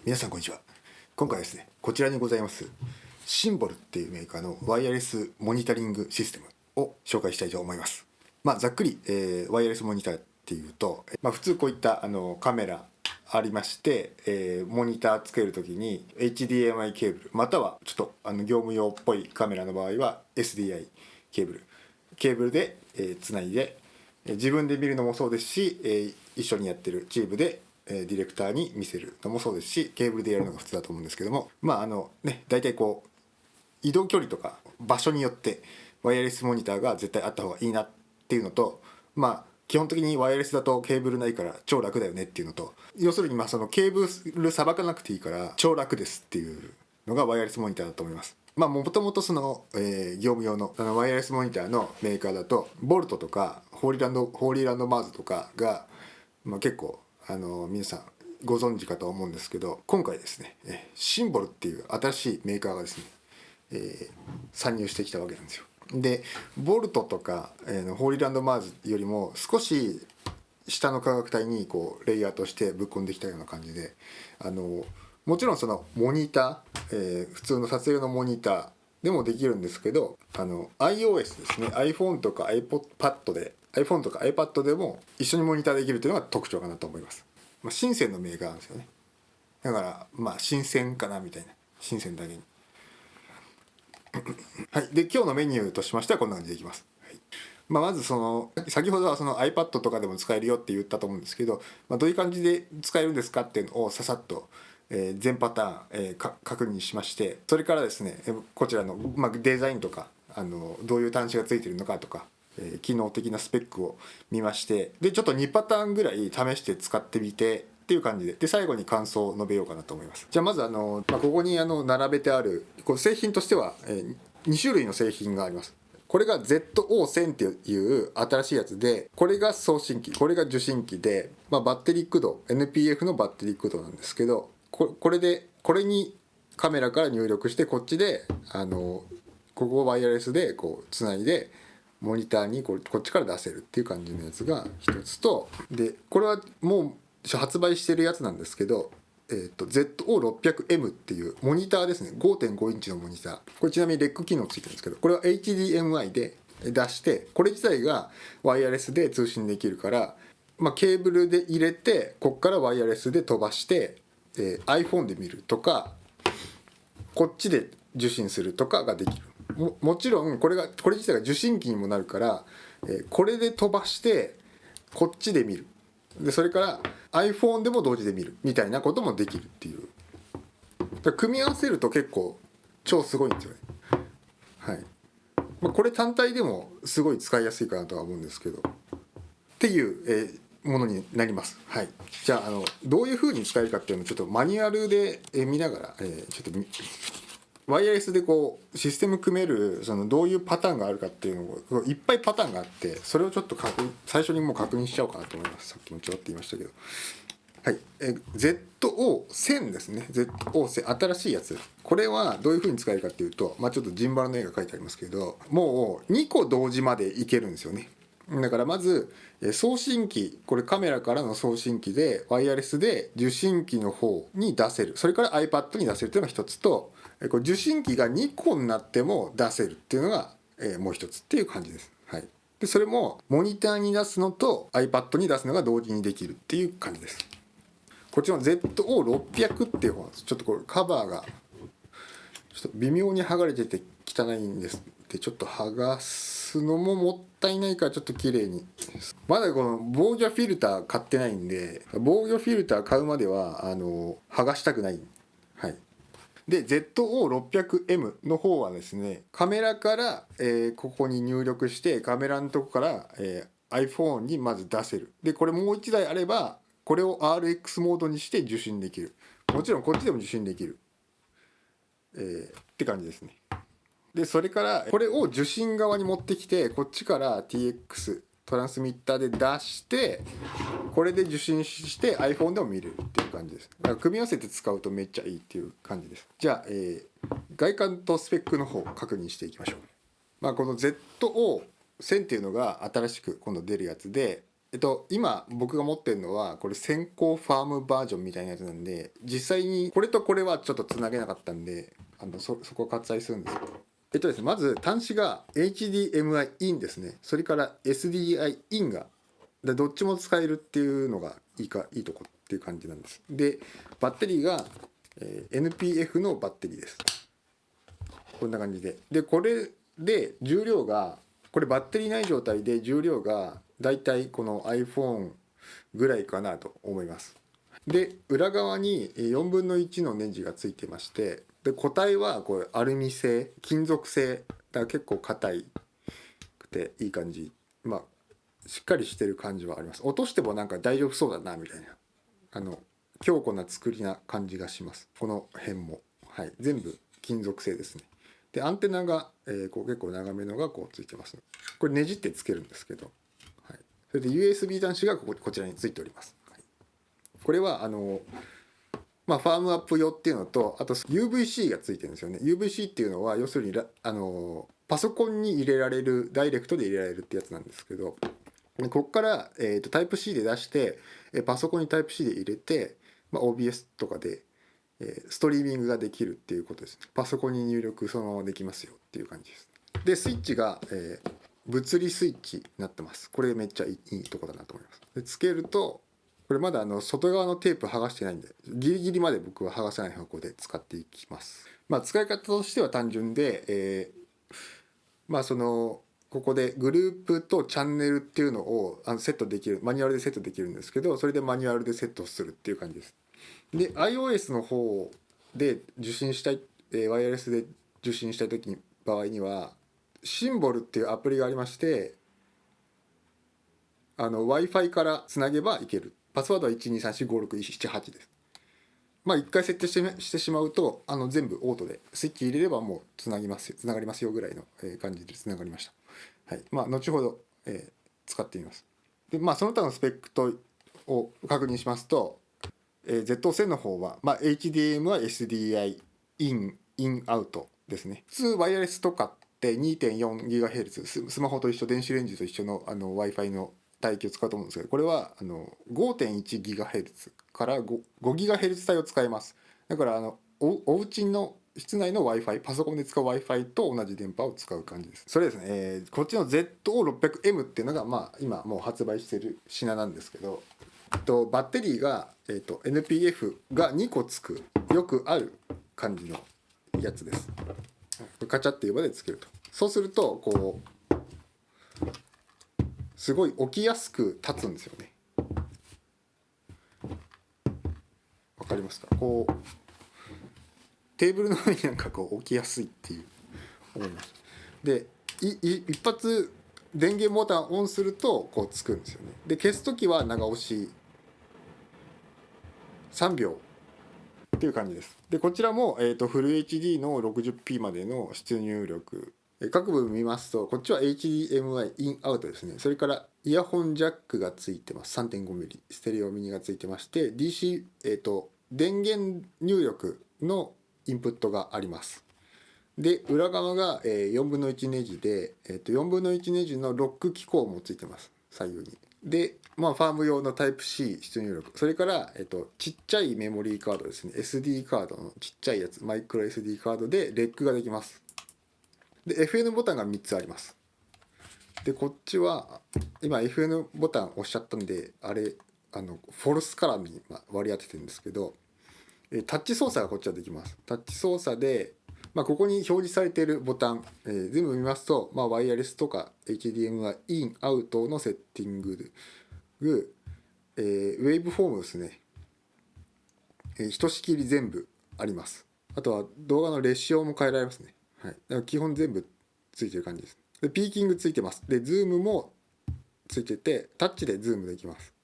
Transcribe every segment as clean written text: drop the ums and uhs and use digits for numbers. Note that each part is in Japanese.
皆さんこんにちは。今回はですね、こちらにございますシンボルっていうメーカーのワイヤレスモニタリングシステムを紹介したいと思います。ざっくり、ワイヤレスモニターっていうと、普通こういったカメラありまして、モニターつけるときに HDMI ケーブルまたはちょっと業務用っぽいカメラの場合は SDI ケーブルで、つないで自分で見るのもそうですし、一緒にやってるチームでディレクターに見せるのもそうですし、ケーブルでやるのが普通だと思うんですけども、大体こう移動距離とか場所によってワイヤレスモニターが絶対あった方がいいなっていうのと、基本的にワイヤレスだとケーブルないから超楽だよねっていうのと、要するにそのケーブルさばかなくていいから超楽ですっていうのがワイヤレスモニターだと思います。もともとその、業務用のワイヤレスモニターのメーカーだとボルトとかホーリーランドマーズとかが、結構皆さんご存知かと思うんですけど、今回ですねシンボルっていう新しいメーカーがですね、参入してきたわけなんですよ。でボルトとか、ホーリーランドマーズよりも少し下の価格帯にこうレイヤーとしてぶっ込んできたような感じで、もちろんそのモニター、普通の撮影用のモニターでもできるんですけど、iOS ですね、 iPhone とか iPad で iPhone とか iPad でも一緒にモニターできるというのが特徴かなと思います。深センのメーカーなんですよね。だから新鮮かなみたいな、新鮮だけにはい。で今日のメニューとしましてはこんな感じでいきます。はい。まず先ほどはその iPad とかでも使えるよって言ったと思うんですけど、どういう感じで使えるんですかっていうのをささっと、全パターン、確認しまして、それからですねこちらの、デザインとかどういう端子がついてるのかとか、機能的なスペックを見まして、でちょっと2パターンぐらい試して使ってみてっていう感じで、最後に感想を述べようかなと思います。じゃあまずここに並べてあるこう製品としては、2種類の製品があります。これが ZO1000 っていう新しいやつで、これが送信機、これが受信機で、バッテリー駆動 NPF のバッテリー駆動なんですけど、これにカメラから入力して、こっちでここをワイヤレスでこうつないでモニターにこっちから出せるっていう感じのやつが一つと、でこれはもう発売してるやつなんですけど、ZO600M っていうモニターですね。 5.5 インチのモニター、これちなみにレック機能ついてるんですけど、これは HDMI で出して、これ自体がワイヤレスで通信できるから、ケーブルで入れてこっからワイヤレスで飛ばして、iPhone で見るとかこっちで受信するとかができる。もちろんこれ自体が受信機にもなるから、これで飛ばしてこっちで見る、でそれから iPhone でも同時で見るみたいなこともできるっていう、だから組み合わせると結構超すごいんですよね。はい。これ単体でもすごい使いやすいかなとは思うんですけどっていう、ものになります。はい。じゃあどういう風に使えるかっていうのをちょっとマニュアルで見ながら、ちょっとワイヤレスでこうシステム組めるどういうパターンがあるかっていうのをいっぱいパターンがあって、それをちょっと最初にもう確認しちゃおうかなと思います。さっきもちょろっと言いましたけど、はい。ZO1000 ですね。ZO1000 新しいやつ、これはどういう風に使えるかっていうと、ちょっとジンバルの絵が書いてありますけど、もう2個同時までいけるんですよね。だからまず送信機、これカメラからの送信機でワイヤレスで受信機の方に出せる、それから iPad に出せるというのが一つと、これ受信機が2個になっても出せるっていうのがもう一つっていう感じです。はい。でそれもモニターに出すのと iPad に出すのが同時にできるっていう感じです。こっちの ZO600 っていう方なんです。ちょっとこれカバーがちょっと微妙に剥がれてて汚いんですで、ちょっと剥がすのももったいないからちょっと綺麗に、まだこの防御フィルター買ってないんで、防御フィルター買うまでは剥がしたくない。はい。で ZO600M の方はですね、カメラから、ここに入力してカメラのとこから、iPhone にまず出せる。でこれもう1台あればこれを RX モードにして受信できる。もちろんこっちでも受信できる、って感じですね。でそれからこれを受信側に持ってきて、こっちから TX トランスミッターで出して、これで受信して iPhone でも見れるっていう感じです。だから組み合わせて使うとめっちゃいいっていう感じです。じゃあ、外観とスペックの方確認していきましょう。この ZO1000 っていうのが新しく今度出るやつで、今僕が持ってるのはこれ先行ファームバージョンみたいなやつなんで、実際にこれとこれはちょっとつなげなかったんで、そこは割愛するんですけど、ですね、まず端子が HDMI in ですね。それから SDI in がどっちも使えるっていうのがいいとこっていう感じなんです。でバッテリーが、NPF のバッテリーです。こんな感じでこれで重量が、これバッテリーない状態で重量がだいたいこの iPhone ぐらいかなと思います。で裏側に4分の1のネジがついてまして、で固体はこれアルミ製、金属製だから結構硬いくていい感じ、まあしっかりしてる感じはあります。落としてもなんか大丈夫そうだなみたいな強固な作りな感じがします。この辺も、はい、全部金属製ですね。でアンテナが、こう結構長めのがこうついてます。これねじってつけるんですけど、はい、それで USB 端子がこちらについております。はい、これはファームアップ用っていうのと、あと UVC がついてるんですよね。UVC っていうのは要するにパソコンに入れられる、ダイレクトで入れられるってやつなんですけど、ここから、タイプ C で出してパソコンにタイプ C で入れて、OBS とかでストリーミングができるっていうことですね。パソコンに入力そのままできますよっていう感じです。でスイッチが、物理スイッチになってます。これめっちゃいいとこだなと思います。でつけると、これまだ外側のテープ剥がしてないんで、ギリギリまで僕は剥がさない方向で使っていきます。使い方としては単純で、ここでグループとチャンネルっていうのをセットできる、マニュアルでセットできるんですけど、それでマニュアルでセットするっていう感じです。で iOS の方で受信したい、ワイヤレスで受信したい時に場合にはシンボルっていうアプリがありまして、Wi-Fi からつなげばいける。パスワードは123456778です。一回設定してしまうと全部オートでスイッチ入れればもうつながりますよぐらいの感じでつながりました。はい、後ほど、使ってみます。でその他のスペックを確認しますと、Z 線の方は、HDMI は SDI インアウトですね。普通ワイヤレスとかって 2.4GHz、スマホと一緒、電子レンジと一緒のWi-Fi の帯域を使うと思うんですけど、これは5.1GHz から 5GHz 帯を使います。だからお家の室内の Wi-Fi、パソコンで使う Wi-Fi と同じ電波を使う感じです。それですね、こっちの ZO600M っていうのが、今もう発売してる品なんですけど、バッテリーが、NPF が2個つくよくある感じのやつです。カチャっていう場でつけると、そうするとこうすごい置きやすく立つんですよね。わかりますか？こうテーブルの上にこう置きやすいっていう思います。で一発電源ボタンをオンするとこうつくんですよね。で消す時は長押し3秒っていう感じです。でこちらも、フル HD の 60p までの出入力、各部見ますと、こっちは HDMI インアウトですね。それからイヤホンジャックがついてます。 3.5mm ステレオミニがついてまして、 DC、電源入力のインプットがあります。で裏側が4分の1ネジで、4分の1ネジのロック機構もついてます左右に。でファーム用のタイプ C 出入力、それから、ちっちゃいメモリーカードですね、 SD カードのちっちゃいやつ、マイクロ SD カードでレックができます。で FN ボタンが3つあります。でこっちは今 FN ボタン押しちゃったんで、あれフォルスカラーに割り当ててるんですけど、タッチ操作がこっちはできます。タッチ操作で、ここに表示されているボタン、全部見ますと、ワイヤレスとか HDMI インアウトのセッティング、ウェイブフォームですね、ひとしきり全部あります。あとは動画のレシオも変えられますね。はい、だから基本全部ついてる感じです。でピーキングついてます。でズームもついてて、タッチでズームできます。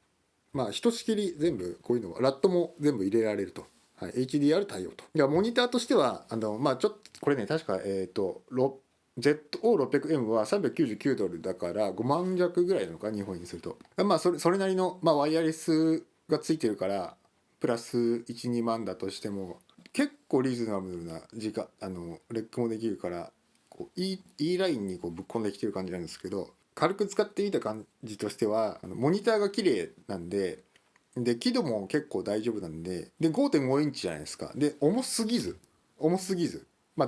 ひとしきり全部こういうのはラットも全部入れられると。はい、HDR 対応と。いやモニターとしてはちょっとこれね、確かZO600M は$399だから5万弱ぐらいなのか、日本円にすると。それなりの、ワイヤレスがついてるからプラス1、2万だとしても結構リーズナブルなレックもできるから、いいラインにぶっ込んできてる感じなんですけど、軽く使ってみた感じとしてはモニターが綺麗なんで輝度も結構大丈夫なんで 5.5 インチじゃないですか。で重すぎず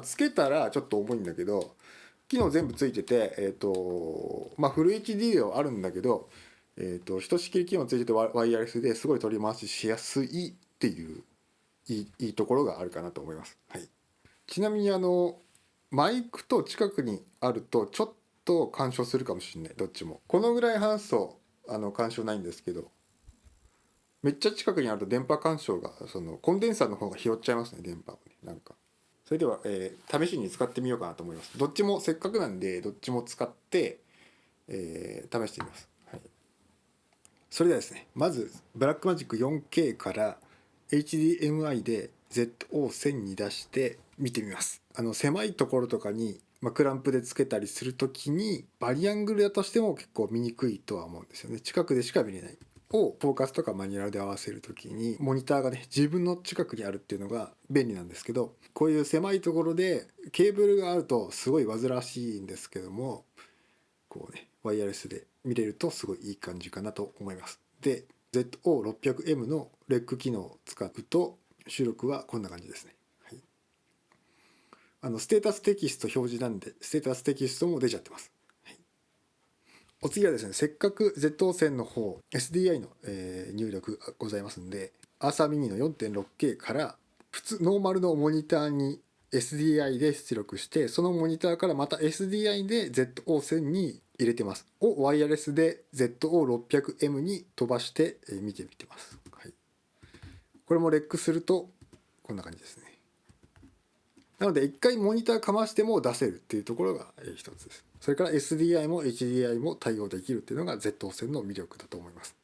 つけたらちょっと重いんだけど機能全部ついててフル HD ではあるんだけどひとしきり機能ついててワイヤレスですごい取り回ししやすいっていういいところがあるかなと思います。はい、ちなみにマイクと近くにあるとちょっと干渉するかもしれない。どっちもこのぐらい離すと干渉ないんですけど、めっちゃ近くにあると電波干渉がコンデンサーの方が拾っちゃいますね、電波をね。なんかそれでは、試しに使ってみようかなと思います。どっちもせっかくなんでどっちも使って、試してみます。はい、それではですね、まずブラックマジック 4K から HDMI で ZO1000 に出して見てみます。狭いところとかに、クランプでつけたりするときにバリアングルだとしても結構見にくいとは思うんですよね。近くでしか見れないをフォーカスとかマニュアルで合わせるときにモニターがね自分の近くにあるっていうのが便利なんですけど、こういう狭いところでケーブルがあるとすごい煩わしいんですけども、こうねワイヤレスで見れるとすごいいい感じかなと思います。で ZO600M のレック機能を使うと出力はこんな感じですね。ステータステキスト表示なんでステータステキストも出ちゃってます。お次はですね、せっかく ZO1000 の方 SDI の、入力がございますんで、アーサーミニの 4.6K から普通ノーマルのモニターに SDI で出力して、そのモニターからまた SDI で ZO1000 に入れてますをワイヤレスで ZO600M に飛ばして見てみてます。はい、これもレックするとこんな感じですね。なので一回モニターかましても出せるっていうところが一つです。それから SDI も HDI も対応できるっていうのが ZO1000 の魅力だと思います。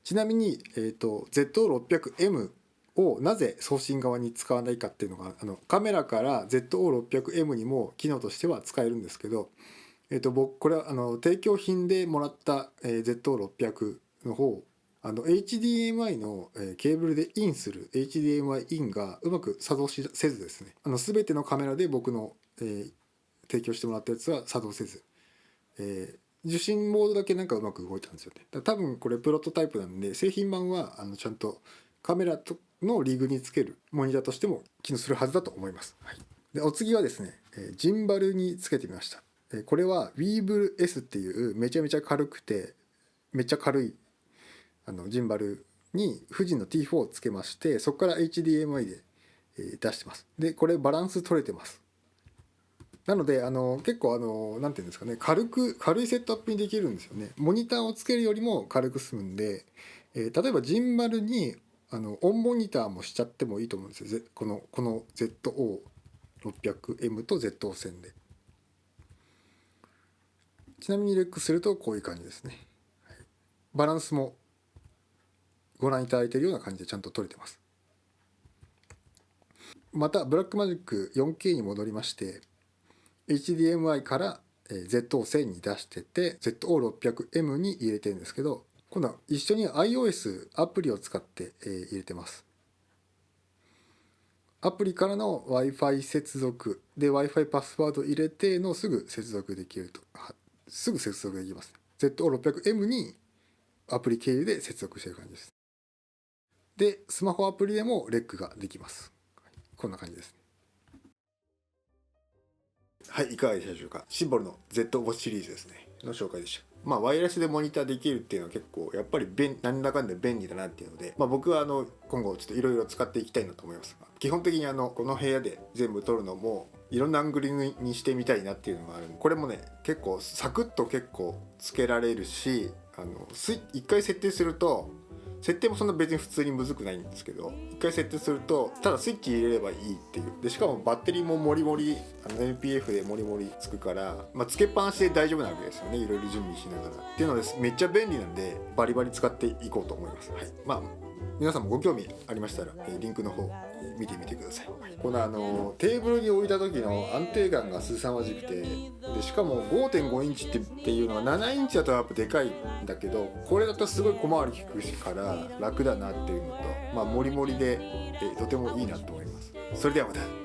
ちなみに、ZO600M をなぜ送信側に使わないかっていうのがカメラから ZO600M にも機能としては使えるんですけど、僕これは提供品でもらった、ZO600 の方HDMI のケーブルでインする HDMI インがうまく作動せずですね、全てのカメラで僕の、提供してもらったやつは作動せず、受信モードだけなんかうまく動いたんですよね。多分これプロトタイプなんで製品版はちゃんとカメラのリグにつけるモニターとしても機能するはずだと思います。はい、でお次はですね、ジンバルにつけてみました。これは Weeble S っていうめちゃめちゃ軽くてめっちゃ軽いジンバルに富士の T4 をつけまして、そこから HDMI で出してます。でこれバランス取れてます。なので結構なんていうんですかね、軽いセットアップにできるんですよね。モニターをつけるよりも軽く済むんで、例えばジンバルにオンモニターもしちゃってもいいと思うんですよ。この ZO600M と ZO1000 で。ちなみにレックするとこういう感じですね。バランスもご覧いただいているような感じでちゃんと撮れてます。またブラックマジック 4K に戻りまして HDMI から ZO1000 に出してて ZO600M に入れてるんですけど、今度は一緒に iOS アプリを使って入れてます。アプリからの Wi-Fi 接続で Wi-Fi パスワード入れてのすぐ接続できると、すぐ接続できます。ZO600M にアプリ経由で接続している感じです。でスマホアプリでもレックができます。こんな感じですね。はい、いかがでしたでしょうか。シンボルの Z ウォッチシリーズですねの紹介でした。ワイヤレスでモニターできるっていうのは結構やっぱり何だかんだ便利だなっていうので、僕は今後ちょっといろいろ使っていきたいなと思います。基本的にこの部屋で全部撮るのもいろんなアングルにしてみたいなっていうのがあるんで、これもね結構サクッと結構つけられるし、一回設定すると設定もそんな別に普通にむずくないんですけど、一回設定するとただスイッチ入れればいいっていう。でしかもバッテリーもモリモリNPF でモリモリつくから、つけっぱなしで大丈夫なわけですよね。いろいろ準備しながらっていうのです。めっちゃ便利なんでバリバリ使っていこうと思います。はい、皆さんもご興味ありましたらリンクの方見てみてください。このテーブルに置いた時の安定感が凄まじくて、でしかも 5.5 インチっていうのは7インチだとやっぱでかいんだけど、これだとすごい小回り利くから楽だなっていうのと、モリモリでとてもいいなと思います。それではまた。